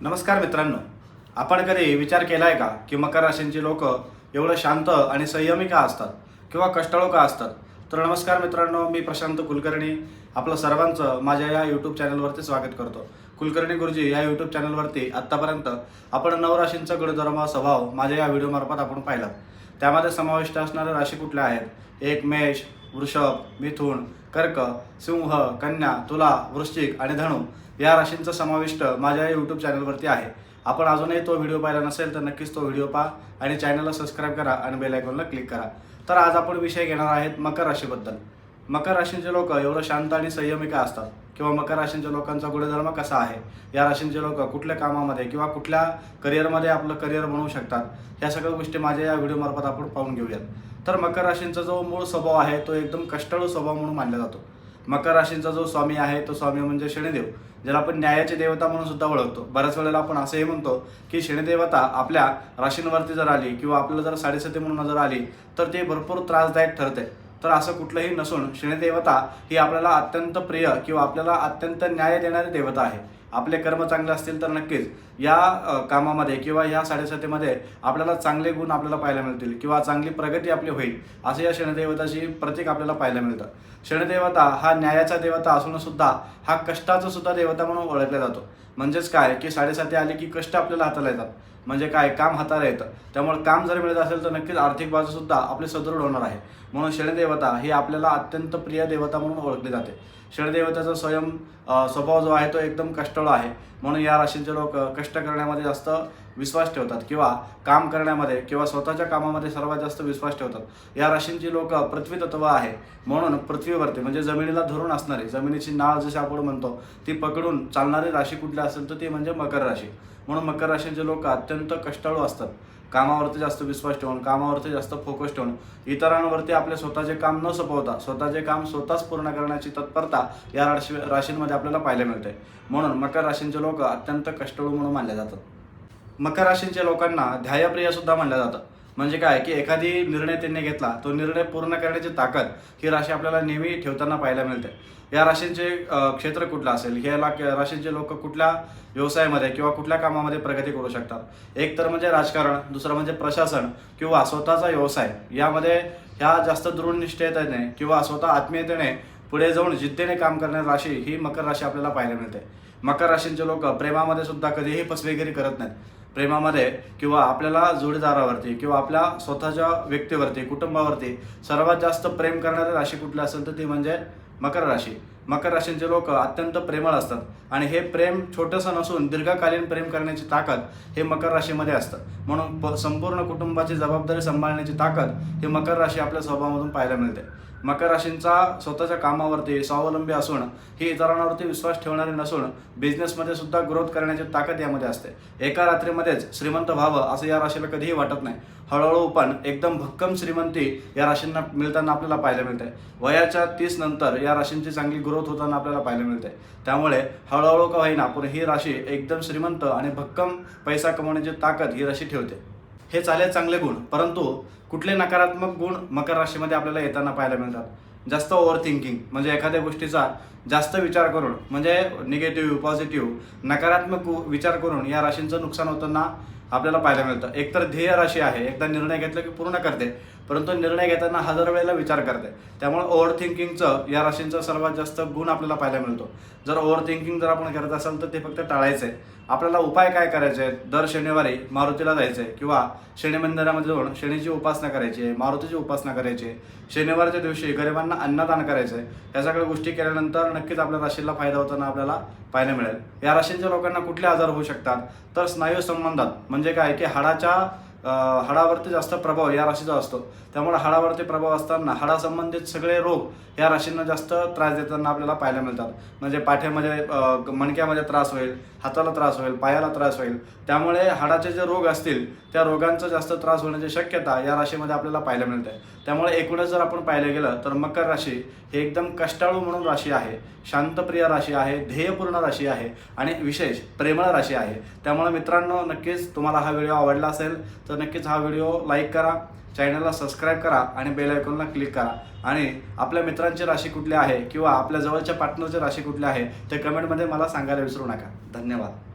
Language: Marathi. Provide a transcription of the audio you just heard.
नमस्कार मित्रांनो, आपण कधी विचार केला आहे का की मकर राशींची लोक एवढं शांत आणि संयमी का असतात किंवा कष्टाळू का असतात? तर नमस्कार मित्रांनो, मी प्रशांत कुलकर्णी आपलं सर्वांचं माझ्या या यूट्यूब चॅनलवरती स्वागत करतो. कुलकर्णी गुरुजी या यूट्यूब चॅनलवरती आत्तापर्यंत आपण 9 राशींचा गुणधर्म स्वभाव माझ्या या व्हिडिओमार्फत आपण पाहिला. त्यामध्ये समाविष्ट असणाऱ्या राशी कुठल्या आहेत? एक मेष, वृषभ, मिथुन, कर्क, सिंह, कन्या, तुला, वृश्चिक आणि धनु या राशींचा समाविष्ट माझ्या यूट्यूब चॅनलवरती आहे. आपण अजूनही तो व्हिडिओ पाहिला नसेल तर नक्कीच तो व्हिडिओ पहा आणि चॅनलला सबस्क्राईब करा आणि बेल आयकॉनला क्लिक करा. तर आज आपण विषय घेणार आहेत मकर राशीबद्दल. मकर राशींचे लोक एवढं शांत आणि संयमी का असतात किंवा मकर राशींच्या लोकांचा गुणधर्म कसा आहे? या राशींचे लोक कुठल्या कामामध्ये किंवा कुठल्या करिअरमध्ये आपलं करिअर बनवू शकतात, ह्या सगळ्या गोष्टी माझ्या या व्हिडिओमार्फत आपण पाहून घेऊयात. तर मकर राशींचा जो मूळ स्वभाव आहे तो एकदम कष्टाळू स्वभाव म्हणून मानला जातो. मकर राशींचा जो स्वामी आहे तो स्वामी म्हणजे शनिदेव, ज्याला आपण न्यायाची देवता म्हणून सुद्धा ओळखतो. बऱ्याच वेळेला आपण असंही म्हणतो की शनिदेवता आपल्या राशींवरती जर आली किंवा आपल्याला जर साडेसती म्हणून नजर आली तर ते भरपूर त्रासदायक ठरते. तर असं कुठलंही नसून शनिदेवता ही आपल्याला अत्यंत प्रिय किंवा आपल्याला अत्यंत न्याय देणारी देवता आहे. आपले कर्म चांगले असतील तर नक्कीच या कामामध्ये किंवा या साडेसातीमध्ये आपल्याला चांगले गुण आपल्याला पाहायला मिळतील किंवा चांगली प्रगती आपली होईल, असं या शनिदेवताची प्रतीक आपल्याला पाहायला मिळतं. शनिदेवता हा न्यायाचा देवता असून सुद्धा हा कष्टाचा सुद्धा देवता म्हणून ओळखला जातो. म्हणजेच काय की साडेसाती आली की कष्ट आपल्याला हाताला येतात. म्हणजे काय, काम हाताला येतं. त्यामुळे काम जर मिळत असेल तर नक्कीच आर्थिक बाजू सुद्धा आपली सदृढ होणार आहे. म्हणून शनिदेवता ही आपल्याला अत्यंत प्रिय देवता म्हणून ओळखली जाते. शनिदेवताचा स्वभाव जो आहे तो एकदम कष्टाळू आहे. म्हणून या राशींचे लोक कष्ट करण्यामध्ये जास्त विश्वास ठेवतात किंवा काम करण्यामध्ये किंवा स्वतःच्या कामामध्ये सर्वात जास्त विश्वास ठेवतात. या राशींची लोक पृथ्वी तत्व आहे. म्हणून पृथ्वीवरती म्हणजे जमिनीला धरून असणारी, जमिनीची नाळ जशी आपण म्हणतो ती पकडून चालणारी राशी कुठली असेल तर ती म्हणजे मकर राशी. म्हणून मकर राशींचे लोक अत्यंत कष्टाळू असतात. कामावरती जास्त विश्वास ठेवून, कामावरती जास्त फोकस ठेवून, इतरांवरती आपले स्वतःचे काम न सोपवता स्वतःचे काम स्वतःच पूर्ण करण्याची तत्परता या राशींमध्ये आपल्याला पाहायला मिळते. म्हणून मकर राशींचे लोक अत्यंत कष्टाळू म्हणून मानले जातात. मकर राशींच्या लोकांना ध्येयप्रिय सुद्धा मानलं जातं. म्हणजे काय की एखादी निर्णय त्यांनी घेतला तो निर्णय पूर्ण करण्याची ताकद ही राशी आपल्याला नेहमी ठेवताना पाहायला मिळते. या राशींचे क्षेत्र कुठलं असेल, ह्या राशींचे लोक कुठल्या व्यवसायामध्ये किंवा कुठल्या कामामध्ये प्रगती करू शकतात? एक तर म्हणजे राजकारण, दुसरं म्हणजे प्रशासन किंवा स्वतःचा व्यवसाय. यामध्ये ह्या जास्त दृढनिष्ठतेने किंवा स्वतः आत्मीयतेने पुढे जाऊन जिद्दीने काम करणारी राशी ही मकर राशी आपल्याला पाहायला मिळते. मकर राशींचे लोक प्रेमामध्ये सुद्धा कधीही फसवेगिरी करत नाहीत. प्रेमामध्ये किंवा आपल्याला जोडीदारावरती किंवा आपल्या स्वतःच्या व्यक्तीवरती, कुटुंबावरती सर्वात जास्त प्रेम करणारी राशी कुठली असेल तर ती म्हणजे मकर राशी. मकर राशींचे लोक अत्यंत प्रेमळ असतात आणि हे प्रेम छोटंसं नसून दीर्घकालीन प्रेम करण्याची ताकद हे मकर राशीमध्ये असतं. म्हणून संपूर्ण कुटुंबाची जबाबदारी सांभाळण्याची ताकद ही मकर राशी आपल्या स्वभावामधून पाहायला मिळते. मकर राशींचा स्वतःच्या कामावरती स्वावलंबी असून ही इतरांवरती विश्वास ठेवणारी नसून बिझनेसमध्ये सुद्धा ग्रोथ करण्याची ताकद यामध्ये असते. एका रात्रीमध्येच श्रीमंत व्हावं असं या राशीला कधीही वाटत नाही. हळूहळू पण एकदम भक्कम श्रीमंती या राशींना मिळताना आपल्याला पाहायला मिळते. वयाच्या 30 नंतर या राशींची चांगली ग्रोथ होताना आपल्याला पाहायला मिळते. त्यामुळे हळूहळू का होईना पण ही राशी एकदम श्रीमंत आणि भक्कम पैसा कमवण्याची ताकद ही राशी ठेवते. हे चांगले गुण, परंतु कुठले नकारात्मक गुण मकर राशीमध्ये आपल्याला येताना पाहायला मिळतात? जास्त ओव्हर थिंकिंग, म्हणजे एखाद्या गोष्टीचा जास्त विचार करून, म्हणजे निगेटिव्ह, पॉझिटिव्ह, नकारात्मक विचार करून या राशींचं नुकसान होताना आपल्याला पाहायला मिळतं. एकतर ध्येय राशी आहे, एकदा निर्णय घेतला की पूर्ण करते, परंतु निर्णय घेताना 1000 वेळेला विचार करते. त्यामुळे ओव्हर थिंकिंगचं या राशींचा सर्वात जास्त गुण आपल्याला पाहायला मिळतो. जर ओव्हर थिंकिंग जर आपण करत असाल तर ते फक्त टाळायचं आहे. आपल्याला उपाय काय करायचे आहेत? दर शनिवारी मारुतीला जायचं आहे किंवा शनी मंदिरामध्ये जाऊन शनीची उपासना करायची आहे, मारुतीची उपासना करायची आहे. शनिवारच्या दिवशी गरिबांना अन्नदान करायचं आहे. या सगळ्या गोष्टी केल्यानंतर नक्कीच आपल्या राशीला फायदा होताना आपल्याला पाहायला मिळेल. या राशींच्या लोकांना कुठले आजार होऊ शकतात तर स्नायू संबंधात, म्हणजे काय की हाडावरती जास्त प्रभाव या राशीचा असतो. त्यामुळे हाडावरती प्रभाव असताना हाडासंबंधित सगळे रोग या राशींना जास्त त्रास देताना आपल्याला पाहायला मिळतात. म्हणजे पाठ्यामध्ये, मणक्यामध्ये त्रास होईल, हाताला त्रास होईल, पायाला त्रास होईल. त्यामुळे हाडाचे जे रोग असतील त्या रोगांचा जास्त त्रास होण्याची शक्यता या राशीमध्ये आपल्याला पाहायला मिळते. त्यामुळे एकूणच जर आपण पाहिलं गेलं तर मकर राशी ही एकदम कष्टाळू म्हणून राशी आहे, शांतप्रिय राशी आहे, ध्येयपूर्ण राशी आहे आणि विशेष प्रेमळ राशी आहे. त्यामुळे मित्रांनो, नक्कीच तुम्हाला हा व्हिडिओ आवडला असेल तर नक्कीच हा व्हिडिओ लाईक करा, चॅनलला सबस्क्राईब करा आणि बेल आयकॉनला क्लिक करा. आणि आपल्या मित्रांची राशी कुठली आहे किंवा आपल्या जवळच्या पार्टनरची राशी कुठली आहे ते कमेंटमध्ये मला सांगायला विसरू नका. धन्यवाद.